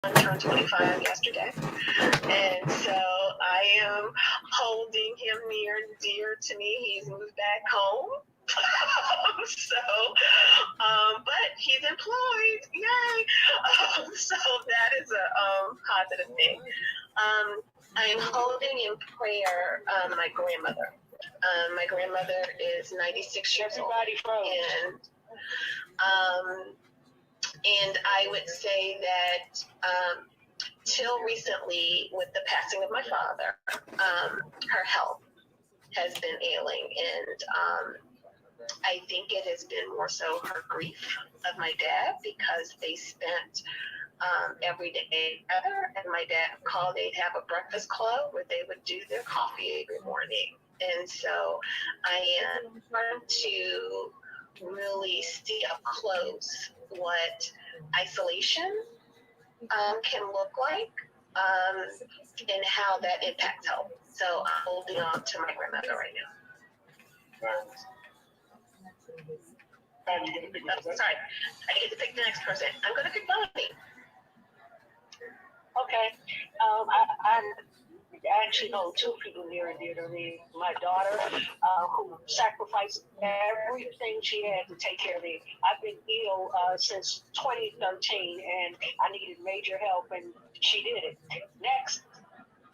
turned 25 yesterday, and so I am holding him near and dear to me. He's moved back home. But he's employed, yay! So that is a positive thing. I am holding in prayer my grandmother. My grandmother is 96 years old, and I would say that till recently, with the passing of my father, her health has been ailing, and I think it has been more so her grief of my dad, because they spent every day together, and my dad called, they'd have a breakfast club where they would do their coffee every morning. And so I am trying to really see up close what isolation can look like, and how that impacts health. So I'm holding on to my grandmother right now. Sorry, I get to pick the next person. I'm going to pick Melanie. Okay. I actually know two people near and dear to me. My daughter, who sacrificed everything she had to take care of me. I've been ill since 2013, and I needed major help, and she did it. Next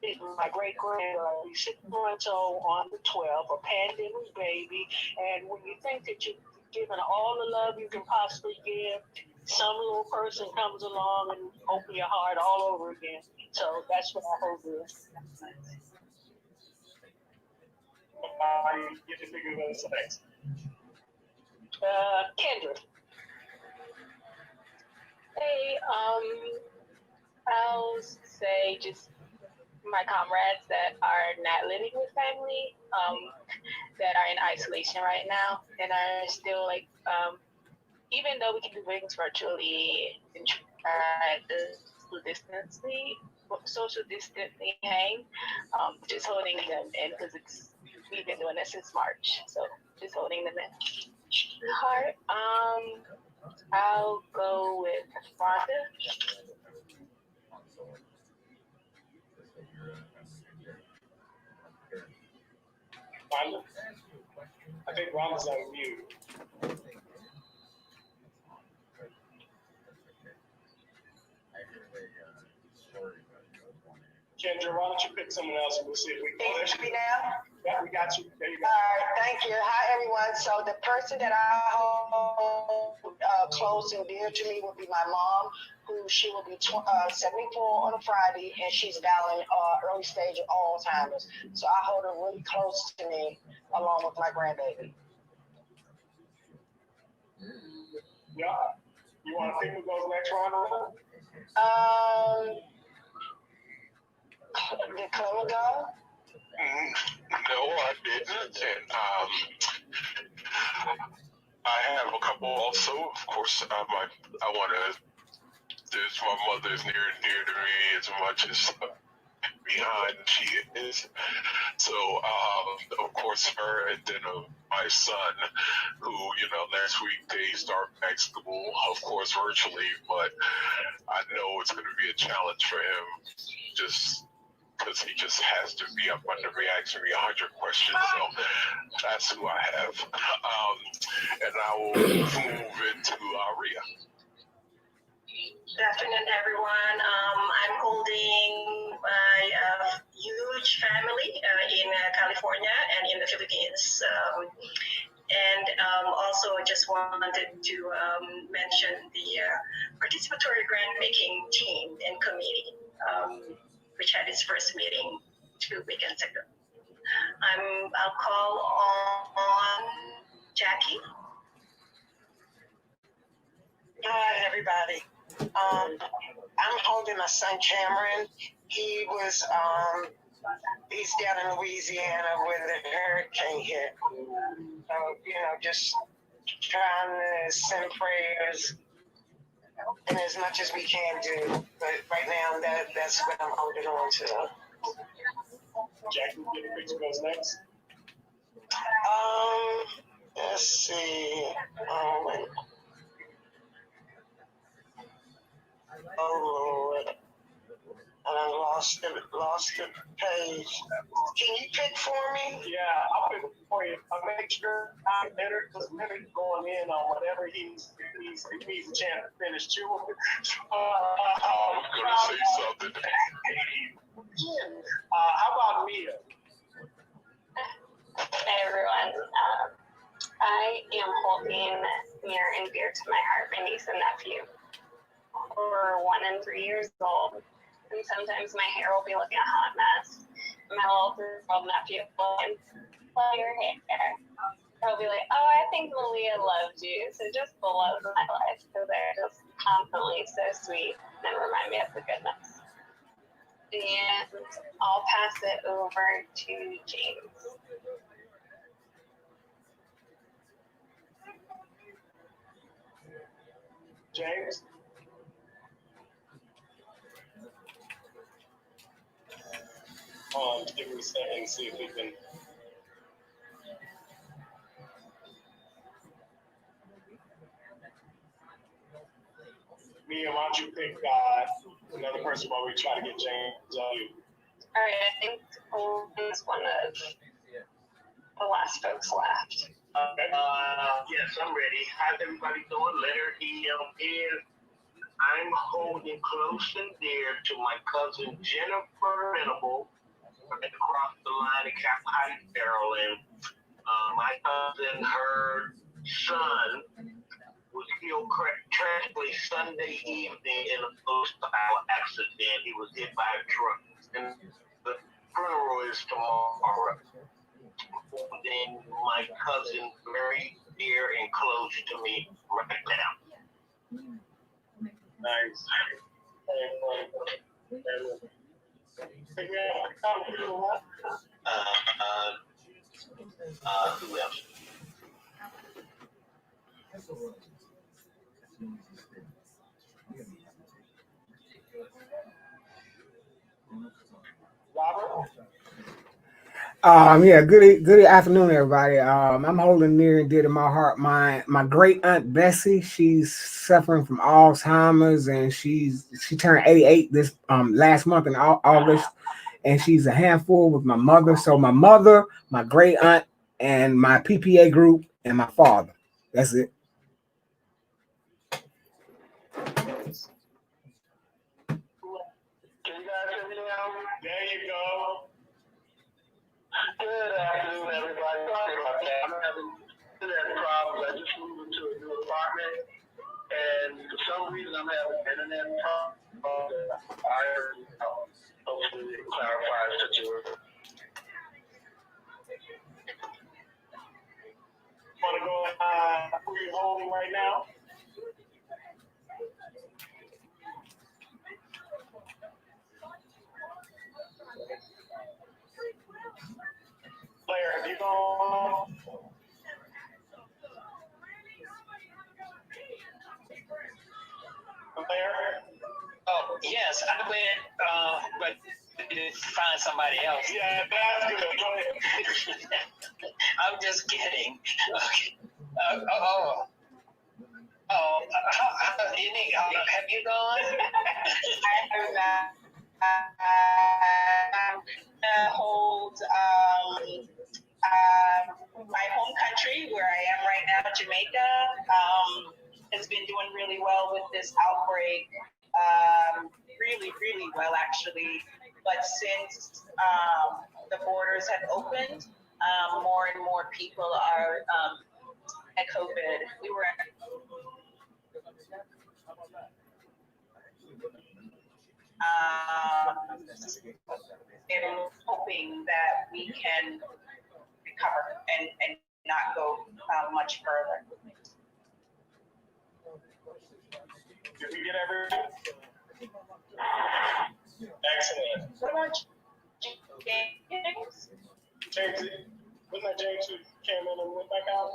is my great-granddaughter. She's 6 months old on the 12th, a pandemic baby, and when you think that you've given all the love you can possibly give, some little person comes along and open your heart all over again. So that's what I hope is. You can figure those next. Kendra. Hey, I'll say just my comrades that are not living with family, that are in isolation right now, and are still like, even though we can do things virtually and try to social distancing hang, just holding them in, because we've been doing this since March, so just holding them in. Heart, I'll go with Rhonda. Rhonda? I think Rhonda's on mute. Kendra, why don't you pick someone else and we'll see if we can. Can you hear me now? Yeah, we got you. There you go. All right, thank you. Hi, everyone. So the person that I hold close and dear to me would be my mom, who she will be 74 on a Friday, and she's battling early stage of Alzheimer's. So I hold her really close to me, along with my grandbaby. Yeah. You want to pick who goes next, Rhonda? Did Clement go? No, I didn't. And I have a couple also. Of course, I want to. My mother is near and dear to me as much as behind she is. So, of course, her, and then my son, who, last week they start back school, of course, virtually, but I know it's going to be a challenge for him, just because he just has to be up under me, asking me 100 questions. So that's who I have. And I will move into Ria. Good afternoon, everyone. I'm holding my huge family in California and in the Philippines. Also, just wanted to mention the participatory grant making team and committee, which had its first meeting 2 weekends ago. I'll call on Jackie. Hi, everybody. I'm holding my son Cameron. He was he's down in Louisiana where the hurricane hit. So, just trying to send prayers and as much as we can do. But right now, that's what I'm holding on to. Jackie, get the who goes next. Let's see. Oh Lord. And I lost the page. Can you pick for me? Yeah, I'll pick for you. I'll make sure I better because Leonard's going in on whatever he needs a chance to finish too. I was gonna say something. How about Mia? Hey everyone. I am holding near and dear to my heart my niece and nephew. We're 1 and 3 years old, and sometimes my hair will be looking a hot mess. My little 3-year-old nephew will play your hair. He'll be like, "Oh, I think Malia loved you," so just blows my life. So they're just constantly so sweet and remind me of the goodness. And I'll pass it over to James. James? Give me a second and see if we can. Mia, why don't you pick another person while we try to get James on you? All right, I think Owen's one of the last folks left. Yes, I'm ready. How's everybody doing? Leonard is. I'm holding close and dear to my cousin Jennifer Venable across the line at Cap Heights, Maryland. My cousin, her son, was killed tragically Sunday evening in a motorcycle accident. He was hit by a truck. And the funeral is tomorrow. Holding my cousin very dear and close to me right now. Nice. Who else? Robert? Yeah, good afternoon, everybody. I'm holding near and dear to my heart my great aunt Bessie. She's suffering from Alzheimer's, and she turned 88 this last month in August, and she's a handful with my mother. So my mother, my great aunt, and my PPA group, and my father. That's it. Can you guys hear me now? There you go. Good afternoon, everybody. Sorry about that. I'm having internet problems. I just moved into a new apartment, and for some reason, I'm having internet problems. Hopefully, it clarifies the situation. Want to go who you're holding right now? Claire, have you gone? Claire? Oh, yes, I went, but didn't find somebody else. Yeah, that's good. Go ahead. I'm just kidding. Okay. Have you gone? Hold my home country where I am right now, Jamaica, has been doing really well with this outbreak. Really, really well, actually. But since the borders have opened, more and more people are at COVID. We were at and hoping that we can recover and not go much further. Did we get everything? Excellent. What about James? James, wasn't that James who came in and went back out?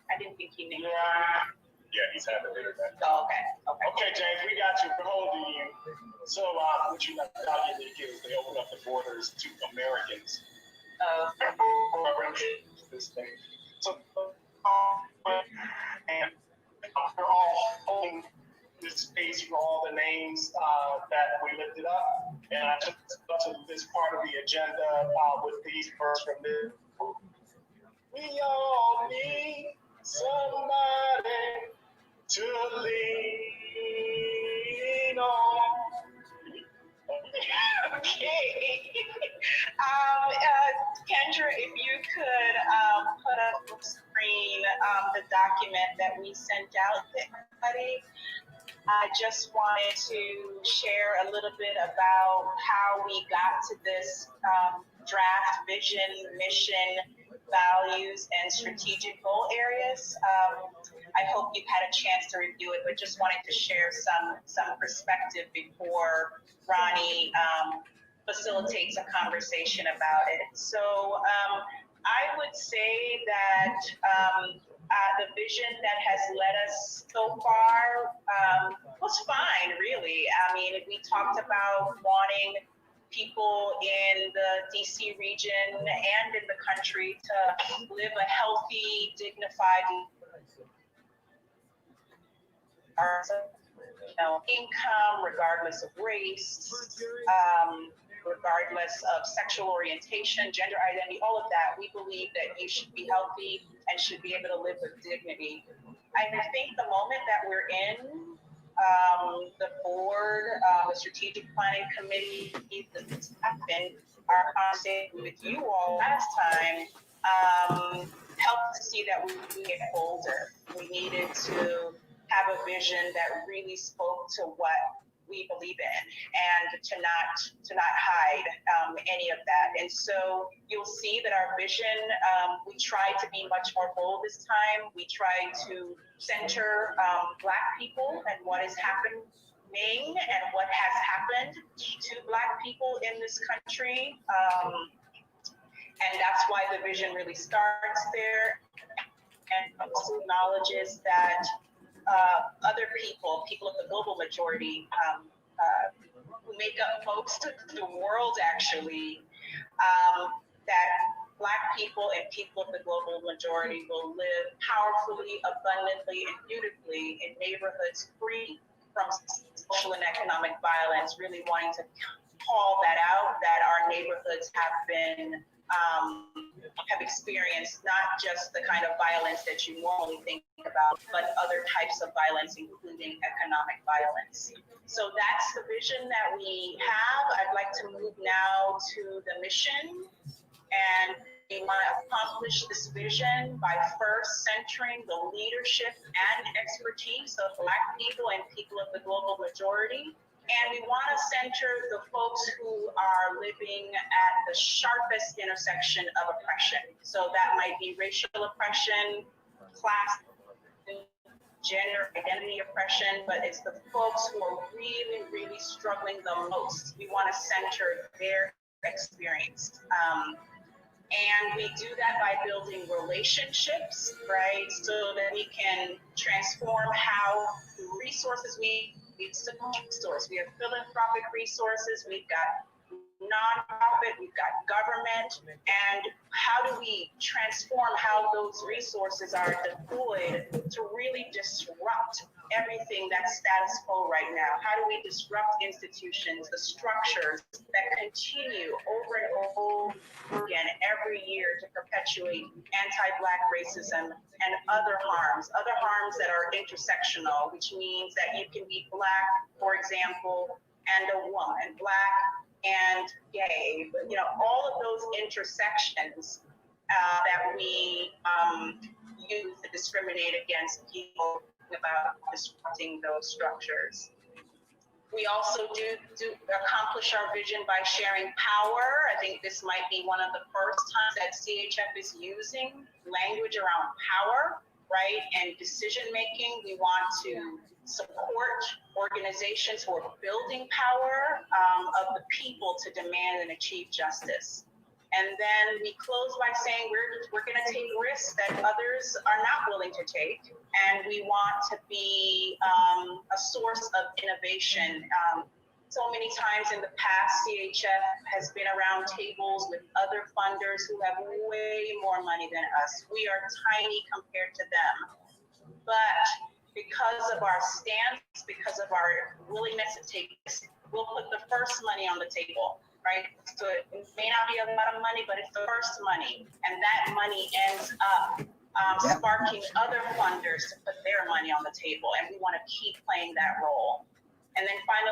I didn't think he knew. Yeah, he's having internet. Oh, okay. Okay, James, we got you. We're holding you. So, what you left out in the is they open up the borders to Americans. This thing. So, and they're all holding this space for all the names that we lifted up, and I took to this part of the agenda with these verses from this. We all need somebody to lean on. Okay. Kendra, if you could put up on the screen the document that we sent out to everybody. I just wanted to share a little bit about how we got to this draft vision, mission, values, and strategic goal areas. I hope you've had a chance to review it, but just wanted to share some perspective before Ronnie facilitates a conversation about it. So I would say that the vision that has led us so far was fine, really. I mean, we talked about wanting people in the DC region and in the country to live a healthy, dignified income, regardless of race, regardless of sexual orientation, gender identity, all of that. We believe that you should be healthy and should be able to live with dignity. I think the moment that we're in, the board, the strategic planning committee, the staff, and our conversation with you all last time helped to see that we get bolder. We needed to have a vision that really spoke to what we believe in, and to not hide any of that. And so you'll see that our vision, we tried to be much more bold this time. We tried to center Black people and what is happening and what has happened to Black people in this country. And that's why the vision really starts there, and also acknowledges that other people of the global majority, who make up most of the world actually, that Black people and people of the global majority will live powerfully, abundantly, and beautifully in neighborhoods free from social and economic violence, really wanting to call that out, that our neighborhoods have experienced not just the kind of violence that you normally think about, but other types of violence, including economic violence. So that's the vision that we have. I'd like to move now to the mission. And we want to accomplish this vision by first centering the leadership and expertise of Black people and people of the global majority. And we want to center the folks who are living at the sharpest intersection of oppression. So that might be racial oppression, class, gender identity oppression, but it's the folks who are really, really struggling the most. We want to center their experience. And we do that by building relationships, right? So that we can transform how the resources we have philanthropic resources, we've got nonprofit, we've got government, and how do we transform how those resources are deployed to really disrupt everything that's status quo right now? How do we disrupt institutions, the structures that continue over and over again every year to perpetuate anti-Black racism and other harms that are intersectional, which means that you can be Black, for example, and a woman, Black and gay, all of those intersections that we use to discriminate against people about disrupting those structures. We also do accomplish our vision by sharing power. I think this might be one of the first times that CHF is using language around power, right, and decision making. We want to support organizations who are building power of the people to demand and achieve justice. And then we close by saying we're going to take risks that others are not willing to take, and we want to be a source of innovation. So many times in the past, CHF has been around tables with other funders who have way more money than us. We are tiny compared to them. But because of our stance, because of our willingness to take this, we'll put the first money on the table, right? So it may not be a lot of money, but it's the first money. And that money ends up sparking other funders to put their money on the table. And we want to keep playing that role. And then finally,